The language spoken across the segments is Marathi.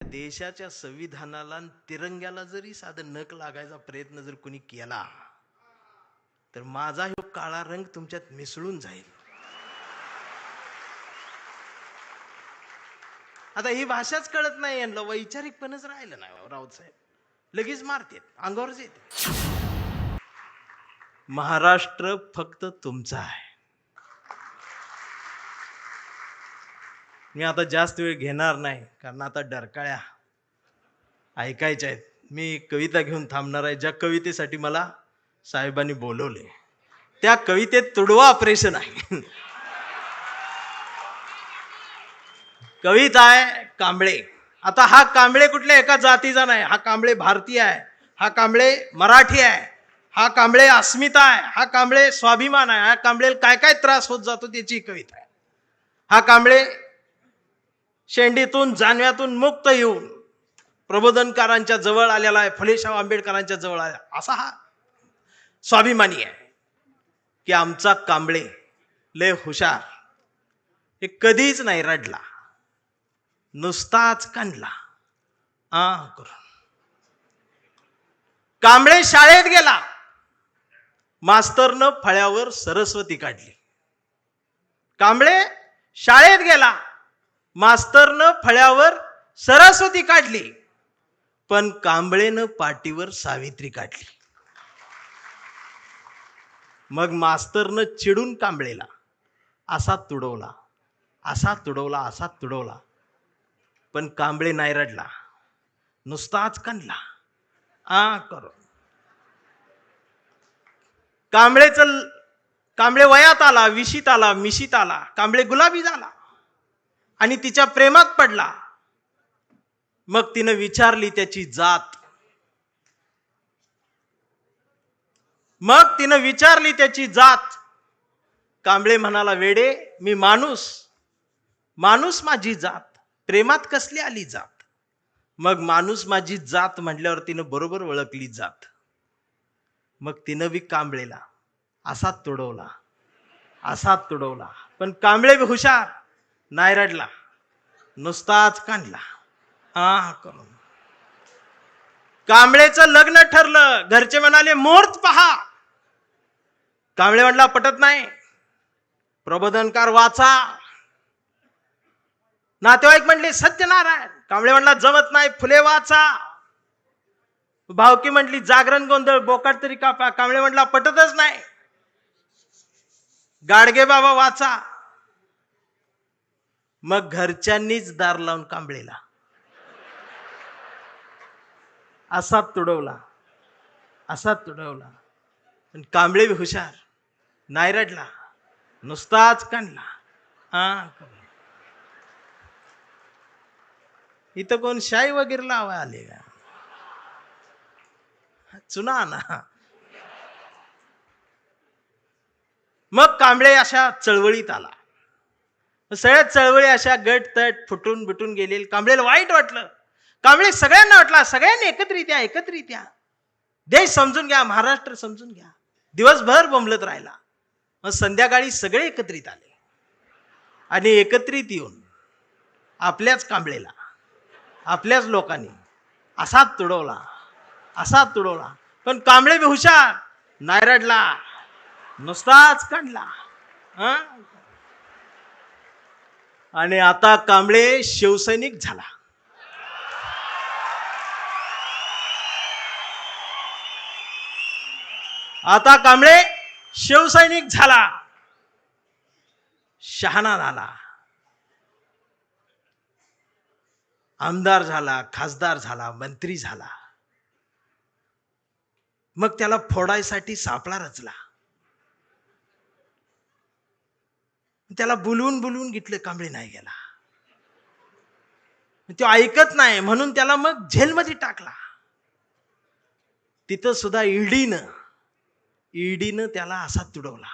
देशाच्या संविधानाला आणि तिरंग्याला जरी साधं नख लागायचा प्रयत्न जर कोणी केला तर माझा हा काळा रंग तुमच्यात मिसळून जाईल. आता ही भाषाच कळत नाही यांना, वैचारिकपणच राहिलं नाही राऊत साहेब. लगेच मारतेत, अंगावरच येते. महाराष्ट्र फक्त तुमचा आहे. मी आता जास्त वेळ घेणार नाही कारण आता डरकाळ्या ऐकायच्या आहेत. मी कविता घेऊन थांबणार आहे. ज्या कवितेसाठी मला साहेबांनी बोलवले त्या कवितेत तुडवा ऑपरेशन आहे. कविता आहे कांबळे. आता हा कांबळे कुठल्या एका जातीचा नाही, हा कांबळे भारतीय आहे, हा कांबळे मराठी आहे, हा कांबळे अस्मिता आहे, हा कांबळे स्वाभिमान आहे, हा कांबळे काय काय त्रास होत जातो त्याची कविता आहे. हा कांबळे शेंडीतून जानव्यातून मुक्त येऊन प्रबोधनकारांच्या जवळ आलेला आहे, फुलेशाह आंबेडकरांच्या जवळ आला, असा हा स्वाभिमानी आहे की आमचा कांबळे लय हुशार. हे कधीच नाही रडला, नुसताच कांडला करून. कांबळे शाळेत गेला, मास्तरनं फळ्यावर सरस्वती काढली. कांबळे शाळेत गेला, मास्तरनं फळ्यावर सरस्वती काढली, पण कांबळेनं पाटीवर सावित्री काढली. मग मास्तरनं चिडून कांबळेला असा तुडवला, असा तुडवला, असा तुडवला, पण कांबळे नाही रडला, नुसताच कांडला करून. कांबळे वयात आला, विशीत आला, मिशीत आला, कांबळे गुलाबी झाला आणि तिच्या प्रेमात पडला. मग तिनं विचारली त्याची जात, कांबळे म्हणाला, वेडे मी माणूस, माणूस माझी जात, प्रेमात कसली आली जात. मग माणूस माझी जात म्हटल्यावर तिनं बरोबर ओळखली जात. मग तिनं बी कांबळेला असा तुडवला, असा तुडवला, पण कांबळे बी हुशार, नाही रडला, नुसताच कांडला करून. कांबळेचं लग्न ठरलं. घरचे म्हणाले मुहूर्त पहा. कांबळे म्हटला पटत नाही, प्रबोधनकार वाचा. नातेवाईक म्हणले सत्यनारायण. कांबळे म्हटला जमत नाही, फुले वाचा. भावकी म्हटली जागरण गोंधळ, बोकाट तरी कापा. कांबळे म्हटला पटतच नाही, गाडगे बाबा वाचा. मग घरच्यांनीच दार लावून कांबळेला असा तुडवला, असा तुडवला, पण कांबळे बी हुशार, नाही रडला, नुसताच कांडला. इथं कोण शाई वगैरे लावा आले का? चुना ना. मग कांबळे अशा चळवळीत आला. सगळ्या चळवळी अशा गट तट फुटून बिटून गेले. कांबळेला वाईट वाटलं. कांबळे सगळ्यांना वाटला, सगळ्यांनी एकत्रित या, देश समजून घ्या, महाराष्ट्र समजून घ्या. दिवसभर बोंबलत राहिला. मग संध्याकाळी सगळे एकत्रित आले आणि एकत्रित येऊन आपल्याच कांबळेला, आपल्याच लोकांनी असा तुडवला, असा तुडवला, पण कांबळे बी हुशार, नाही रडला, नुसताच कांडला. आणि आता कांबळे शिवसैनिक झाला. आता कांबळे शिवसैनिक झाला, शहाणा झाला, आमदार झाला, खासदार झाला, मंत्री झाला. मग त्याला फोडायसाठी सापळा रचला. त्याला बोलवून घेतलं, कांबळे नाही गेला. तो ऐकत नाही म्हणून त्याला मग जेलमध्ये टाकला. तिथं सुद्धा ईडीनं त्याला असा तुडवला,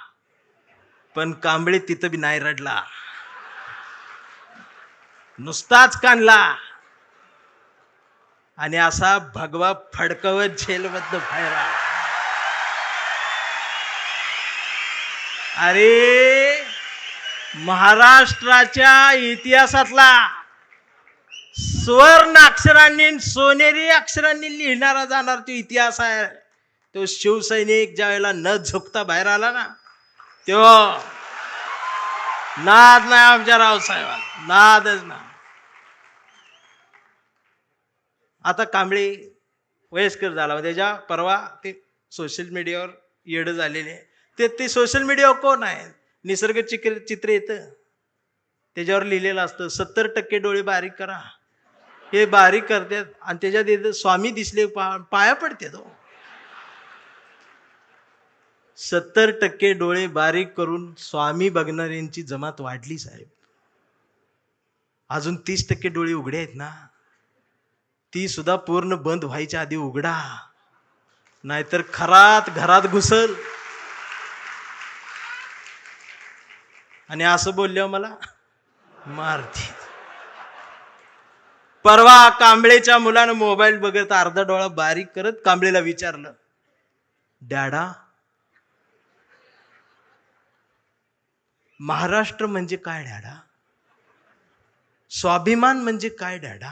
पण कांबळे तिथं बी नाही रडला, नुसताच कांडला आणि असा भगवा फडकवत जेलबद्ध बाहेर आला. अरे महाराष्ट्राच्या इतिहासातला सुवर्ण अक्षरांनी सोनेरी अक्षरांनी लिहिणारा जाणार तो इतिहास आहे. तो शिवसैनिक ज्या वेळेला न झुकता बाहेर आला ना, तो नाद नाही आमच्या रावसाहेबांना, नादच ना. आता कांबळे वयस्कर झाला, त्याच्या परवा ते सोशल मीडियावर येडं झालेले. ते सोशल मीडियावर कोण आहे, निसर्ग चित्र येतं, त्याच्यावर लिहिलेलं असतं 70% डोळे बारीक करा. हे बारीक करतात आणि त्याच्यात येतं स्वामी दिसले पाया पडते. तो 70% डोळे बारीक करून स्वामी बघणाऱ्यांची जमात वाढली साहेब. अजून 30% डोळे उघडे आहेत ना, ती सुद्धा पूर्ण बंद व्हायच्या आधी उघडा, नाहीतर खरात घरात घुसल. आणि असं बोलल्यावर मला मारते. परवा कांबळेच्या मुलानं मोबाईल बघत अर्धा डोळा बारीक करत कांबळेला विचारलं, डॅडा, महाराष्ट्र म्हणजे काय डॅडा? स्वाभिमान म्हणजे काय डॅडा?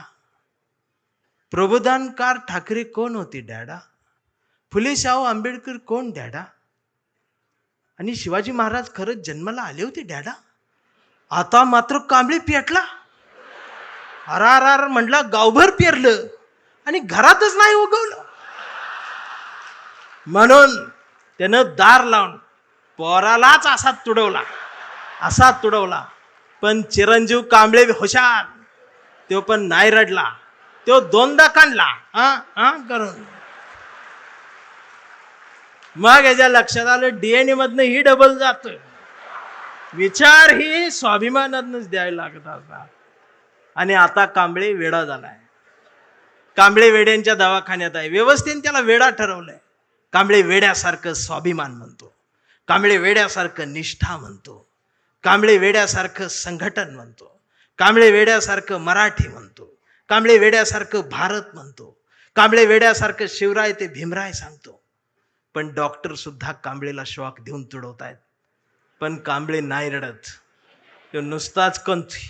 प्रबोधनकार ठाकरे कोण होते डॅडा? फुले शाहू आंबेडकर कोण डॅडा? आणि शिवाजी महाराज खरंच जन्माला आले होते डॅडा? आता मात्र कांबळे पेटला. अरार म्हटला, गावभर पेरलं आणि घरातच नाही उगवलं. म्हणून त्यानं दार लावून पोरालाच असा तुडवला. पण चिरंजीव कांबळे हुशार, तो पण नाही रडला, तो दोनदा काढला करून. मग याच्या लक्षात आलं डीएनए मधनं ही डबल जातोय. विचार ही स्वाभिमानातनच द्यायला लागत असतात. आणि आता कांबळे वेडा झालाय. कांबळे वेड्यांच्या दवाखान्यात आहे. व्यवस्थेने त्याला वेडा ठरवलंय. कांबळे वेड्यासारखं स्वाभिमान म्हणतो, कांबळे वेड्यासारखं निष्ठा म्हणतो, कांबळे वेड्यासारखं संघटन म्हणतो, कांबळे वेड्यासारखं मराठी म्हणतो, कांबळे वेड्यासारखं भारत म्हणतो, कांबळे वेड्यासारखं शिवराय ते भीमराय सांगतो. पण डॉक्टर सुद्धा कांबळेला शॉक देऊन तुडवतायत. पण कांबळे नाही रडत, तो नुसताच कंथी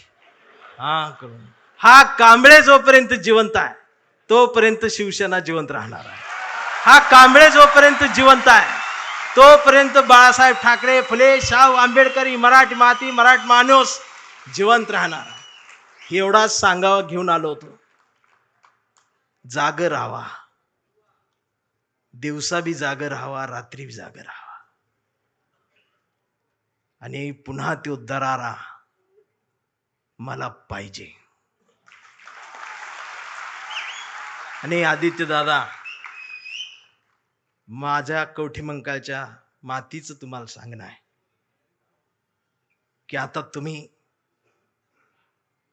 करून. हा कांबळे जोपर्यंत जिवंत आहे तोपर्यंत शिवसेना जिवंत राहणार आहे. हा कांबळे जोपर्यंत जिवंत आहे तोपर्यंत बाळासाहेब ठाकरे, फुले शाहू आंबेडकरी, मराठी माती, मराठी माणूस जिवंत राहणार आहे. एवढाच सांगावं घेऊन आलो होतो. जागर राहावा, दिवसा बी जागर राहावा, रात्री बी जागर राहावा. आणि पुन्हा तो दरारा मला पाहिजे. आणि आदित्य दादा, माझ्या कवठीमंकाळच्या मातीचं तुम्हाला सांगणं आहे की आता तुम्ही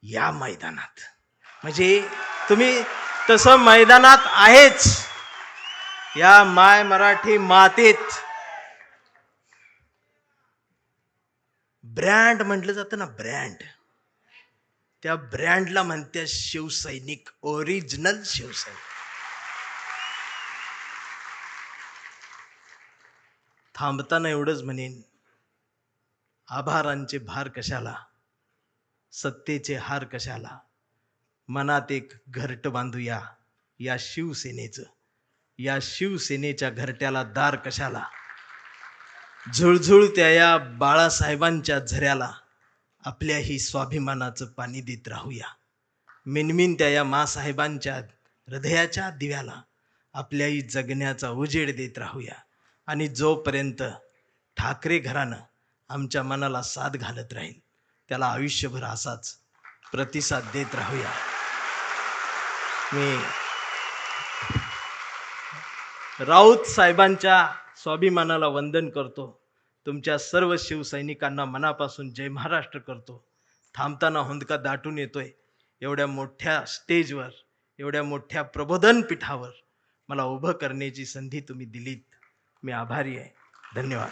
या मैदानात, म्हणजे तुम्ही तसं मैदानात आहेच, या माय मराठी मातीत ब्रँड म्हटलं जातं ना, ब्रँड, त्या ब्रँडला म्हणते शिवसैनिक, ओरिजिनल शिवसैनिक. थांबताना एवढंच म्हणेन, आभारांचे भार कशाला, सत्तेचे हार कशाला, मनात एक घरट बांधूया या शिवसेनेचं, या शिवसेनेच्या घरट्याला दार कशाला, झुळझुळत्या या बाळासाहेबांच्या झऱ्याला आपल्याही स्वाभिमानाचं पाणी देत राहूया. मिनमिनत्या या मासाहेबांच्या हृदयाच्या दिव्याला आपल्याही जगण्याचा उजेड देत राहूया. आणि जोपर्यंत ठाकरे घराणं आमच्या मनाला साथ घालत राहील त्याला आयुष्यभर असाच प्रतिसाद देत राहूया. मी राऊत साहेबांच्या स्वाभिमानाला वंदन करतो. तुमच्या सर्व शिवसैनिकांना मनापासून जय महाराष्ट्र करतो. थांबताना हुंदका दाटून येतोय. एवढ्या मोठ्या स्टेजवर, एवढ्या मोठ्या प्रबोधन पीठावर मला उभं करण्याची संधी तुम्ही दिलीत. मी आभारी आहे. धन्यवाद.